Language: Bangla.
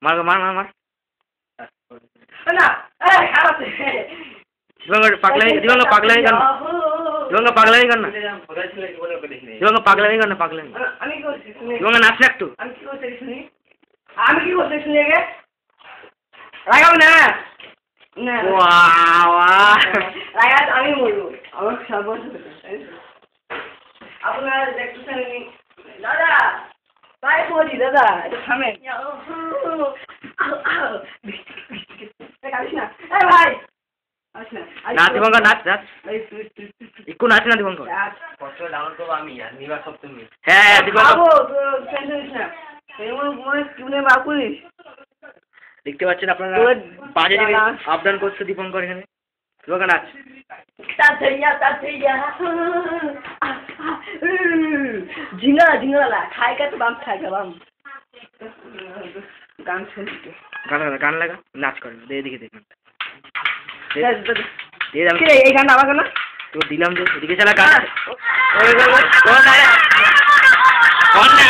মার মার মার মার না এই খারাপ দিবাঙ্গ পাগলামি কর না দিবাঙ্গ পাগলামি কর না দিবাঙ্গ পাগলামি কর না পাগলামি আমি কি করছি শুনি দিবাঙ্গ নাচ না একটু আমি কি করছি শুনি আমি কি করছি শুনি আগে রাগাও না না রাগা আমি বলবো আমার সর্বস্ব আপনারা দেখতেছেন দাদা তাই বলি দাদা এটা থামেন ভাই নাচ দিবাঙ্গ নাচ নাচ একটু নাচ না দিবাঙ্গ হ্যাঁ দিবাঙ্গ দেখতে পাচ্ছেন আপনারা বাজে জিনিস আবদান করছে দীপঙ্কর এখানে দিবাঙ্গ নাচ झिंगा झिंगा खाए का तो बाम खाएगा बाम गान सुन গান লাগা নাচ করে দে দেখি দেখুন এই গান আবার কেন তো দিলাম যে এদিকে চালা গান কোন না